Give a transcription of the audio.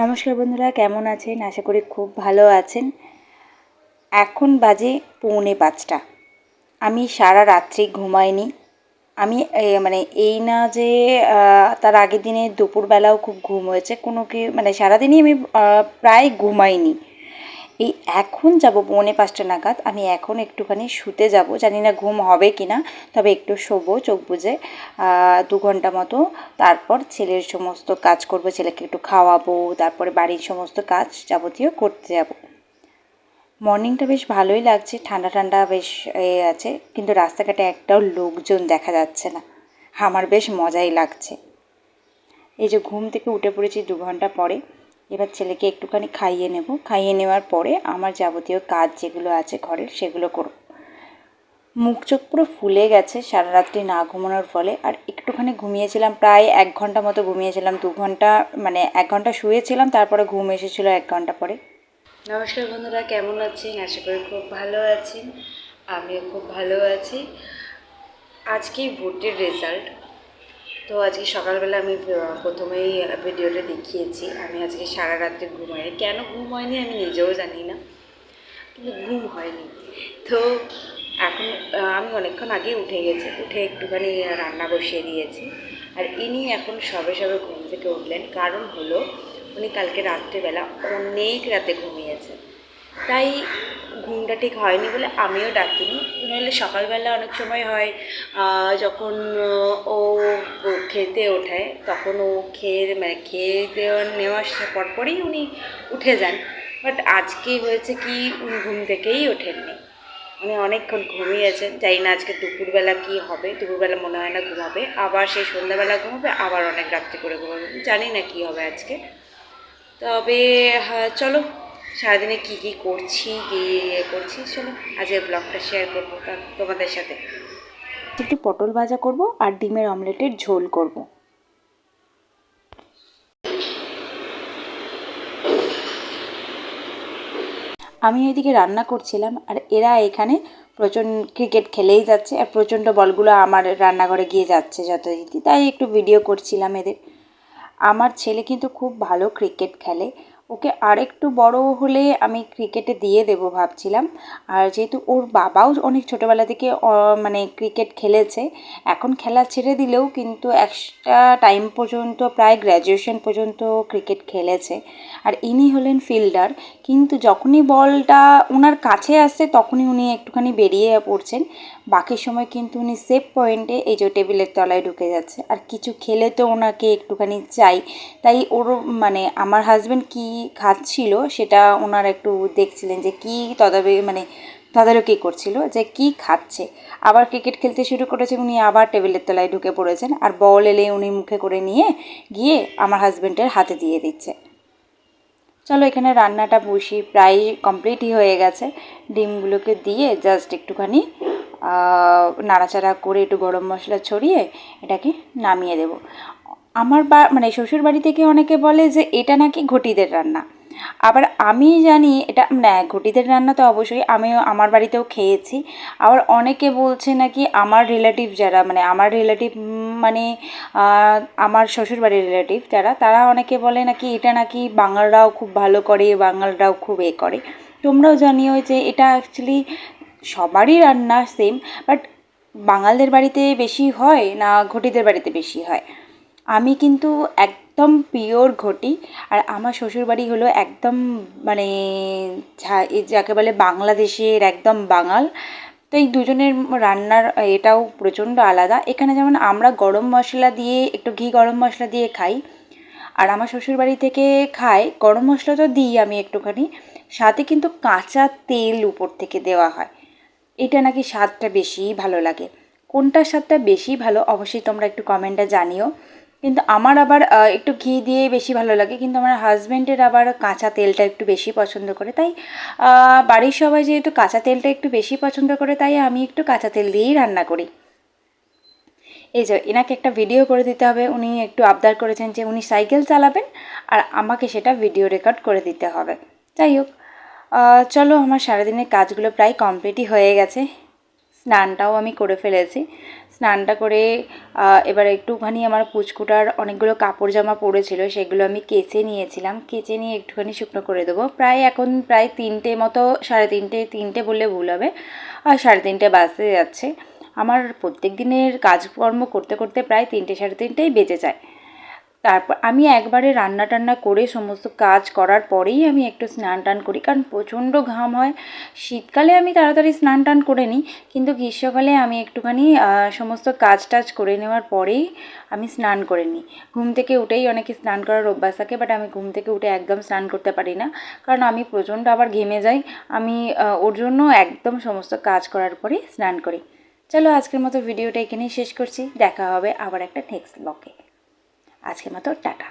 নমস্কার বন্ধুরা, কেমন আছেন? আশা করি খুব ভালো আছেন। এখন বাজে 4:45। আমি সারা রাত্রি ঘুমাইনি। আমি এই না যে তার আগের দিনে দুপুরবেলাও খুব ঘুম হয়েছে, সারাদিনই আমি প্রায় ঘুমাইনি। এই এখন যাব 4:45 নাগাদ। আমি এখন একটুখানি শুতে যাব, জানি না ঘুম হবে কি না, তবে একটু শোবো চোখ বুজে 2 ঘন্টা মতো। তারপর ছেলের সমস্ত কাজ করব, ছেলেকে একটু খাওয়াবো, তারপরে বাড়ির সমস্ত কাজ যাবতীয় করতে যাব। মর্নিংটা বেশ ভালোই লাগছে, ঠান্ডা ঠান্ডা বেশ আছে, কিন্তু রাস্তাঘাটে একটাও লোকজন দেখা যাচ্ছে না। আমার বেশ মজাই লাগছে। এই যে ঘুম থেকে উঠে পড়েছি 2 ঘন্টা পরে। এবার ছেলেকে একটুখানি খাইয়ে নেব। খাইয়ে নেওয়ার পরে আমার যাবতীয় কাজ যেগুলো আছে ঘরের সেগুলো করব। মুখ চোখ পুরো ফুলে গেছে সারা রাত্রি না ঘুমানোর ফলে। আর একটুখানি ঘুমিয়েছিলাম, প্রায় 1 ঘন্টা মতো ঘুমিয়েছিলাম। 2 ঘন্টা 1 ঘন্টা শুয়েছিলাম, তারপরে ঘুম এসেছিলো 1 ঘন্টা পরে। নমস্কার বন্ধুরা, কেমন আছেন? আশা করি খুব ভালো আছেন। আমিও খুব ভালো আছি। আজকে ভোটের রেজাল্ট। তো আজকে সকালবেলা আমি প্রথমেই ভিডিওটা দেখিয়েছি। আমি আজকে সারা রাত্রে ঘুমাইনি। কেন ঘুম হয়নি আমি নিজেও জানি না, কিন্তু ঘুম হয়নি। তো এখন আমি অনেকক্ষণ আগে উঠে গেছি, উঠে একটুখানি রান্না বসিয়ে দিয়েছি। আর ইনি এখন সবে সবে ঘুম থেকে উঠলেন। কারণ হলো উনি কালকে রাত্রেবেলা অনেক রাতে ঘুমিয়েছে, তাই ঘুমটা ঠিক হয়নি বলে আমিও ডাকিনি। নইলে সকালবেলা অনেক সময় হয় যখন ও খেতে ওঠায়, তখন ও খেয়ে দেওয়া নেওয়ার পরপরই উনি উঠে যান। বাট আজকে হয়েছে কি, উনি ঘুম থেকেই ওঠেননি। উনি অনেকক্ষণ ঘুমিয়েছেন। জানি না আজকে দুপুরবেলা কি হবে। দুপুরবেলা মনে হয় না ঘুমাবে, আবার সেই সন্ধ্যাবেলা ঘুমাবে, আবার অনেক রাত্রি করে ঘুমাবে। জানি না কি হবে আজকে। তবে হ্যাঁ, চলো সারাদিনে কী কী করছি চলো আজকে ব্লগটা শেয়ার করবো তোমাদের সাথে। একটু পটল ভাজা করব আর ডিমের অমলেটের ঝোল করব। আমি এদিকে রান্না করছিলাম, আর এরা এখানে প্রচণ্ড ক্রিকেট খেলেই যাচ্ছে, আর প্রচণ্ড বলগুলো আমার রান্নাঘরে গিয়ে যাচ্ছে যথারীতি, তাই একটু ভিডিও করছিলাম এদের। আমার ছেলে কিন্তু খুব ভালো ক্রিকেট খেলে। ওকে আরেকটু বড় হলে আমি ক্রিকেটে দিয়ে দেবো ভাবছিলাম। আর যেহেতু ওর বাবাও অনেক ছোটোবেলা থেকে ক্রিকেট খেলেছে, এখন খেলা ছেড়ে দিলেও কিন্তু একটা টাইম পর্যন্ত, প্রায় গ্র্যাজুয়েশন পর্যন্ত ক্রিকেট খেলেছে। আর ইনি হলেন ফিল্ডার, কিন্তু যখনই বলটা ওনার কাছে আসছে তখনই উনি একটুখানি বেরিয়ে পড়ছেন। বাকি সময় কিন্তু উনি সেফ পয়েন্টে, এই যে টেবিলের তলায় ঢুকে যাচ্ছে। আর কিছু খেলে তো ওনাকে একটুখানি চাই, তাই ওর আমার হাজব্যান্ড কি খাচ্ছিল সেটা ওনারা একটু দেখছিলেন, যে কী তদারকি করছিল যে কি খাচ্ছে। আবার ক্রিকেট খেলতে শুরু করেছে, উনি আবার টেবিলের তলায় ঢুকে পড়েছেন, আর বল এলে উনি মুখে করে নিয়ে গিয়ে আমার হাজব্যান্ডের হাতে দিয়ে দিচ্ছে। চলো এখানে রান্নাটা বসি, প্রায় কমপ্লিটই হয়ে গেছে। ডিমগুলোকে দিয়ে জাস্ট একটুখানি নাড়াচাড়া করে একটু গরম মশলা ছড়িয়ে এটাকে নামিয়ে দেব। আমার শ্বশুর বাড়ি থেকে অনেকে বলে যে এটা নাকি ঘটিদের রান্না। আবার আমি জানি এটা ঘটিদের রান্না তো অবশ্যই, আমিও আমার বাড়িতেও খেয়েছি। আবার অনেকে বলছে নাকি আমার রিলেটিভ যারা আমার শ্বশুরবাড়ির রিলেটিভ যারা, তারা অনেকে বলে নাকি এটা নাকি বাঙালরাও খুব ভালো করে, বাঙালরাও খুব করে। তোমরাও জানিও যে এটা অ্যাকচুয়ালি সবারই রান্না সেম, বাট বাঙালদের বাড়িতে বেশি হয় না ঘটিদের বাড়িতে বেশি হয়। আমি কিন্তু একদম পিওর ঘটি, আর আমার শ্বশুরবাড়ি হলো একদম যাকে বলে বাংলাদেশের একদম বাঙাল। তো এই দুজনের রান্নার এটাও প্রচণ্ড আলাদা। এখানে যেমন আমরা গরম মশলা দিয়ে, একটু ঘি গরম মশলা দিয়ে খাই, আর আমার শ্বশুরবাড়ি থেকে খায় গরম মশলা তো দিই আমি একটুখানি, সাথে কিন্তু কাঁচা তেল উপর থেকে দেওয়া হয়। এটা নাকি স্বাদটা বেশিই ভালো লাগে। কোনটার স্বাদটা বেশি ভালো অবশ্যই তোমরা একটু কমেন্টে জানিও। কিন্তু আমার আবার একটু ঘি দিয়ে বেশি ভালো লাগে, কিন্তু আমার হাজব্যান্ডের আবার কাঁচা তেলটা একটু বেশি পছন্দ করে। তাই বাড়ির সবাই যেহেতু কাঁচা তেলটা একটু বেশি পছন্দ করে, তাই আমি একটু কাঁচা তেল দিয়েই রান্না করি। এই যে এনাকে একটা ভিডিও করে দিতে হবে, উনি একটু আবদার করেছেন যে উনি সাইকেল চালাবেন আর আমাকে সেটা ভিডিও রেকর্ড করে দিতে হবে। যাই হোক, চলো আমার সারাদিনের কাজগুলো প্রায় কমপ্লিটই হয়ে গেছে। স্নানটাও আমি করে ফেলেছি। স্নানটা করে এবার একটুখানি আমার পুচকুটার অনেকগুলো কাপড় জামা পড়েছিল, সেগুলো আমি কেচে নিয়েছিলাম। কেচে নিয়ে একটুখানি শুকনো করে দেবো। এখন প্রায় 3টে মতো, 3:30, 3টে বললে ভুল হবে, আর 3:30 বাজতে যাচ্ছে। আমার প্রত্যেক দিনের কাজকর্ম করতে করতে প্রায় 3টে 3:30 বেজে যায়। তারপর আমি একবারে রান্না টান্না করে সমস্ত কাজ করার পরেই আমি একটু স্নান টান করি, কারণ প্রচণ্ড ঘাম হয়। শীতকালে আমি তাড়াতাড়ি স্নান টান করে নিই, কিন্তু গ্রীষ্মকালে আমি একটুখানি সমস্ত কাজ টাজ করে নেওয়ার পরেই আমি স্নান করে নিই। ঘুম থেকে উঠেই অনেকে স্নান করার অভ্যাস থাকে, বাট আমি ঘুম থেকে উঠে একদম স্নান করতে পারি না, কারণ আমি প্রচণ্ড আবার ঘেমে যাই। আমি ওর জন্য একদম সমস্ত কাজ করার পরেই স্নান করি। চলো আজকের মতো ভিডিওটা এখানেই শেষ করছি। দেখা হবে আবার একটা নেক্সট ব্লগে। আজকের মতো টাটা।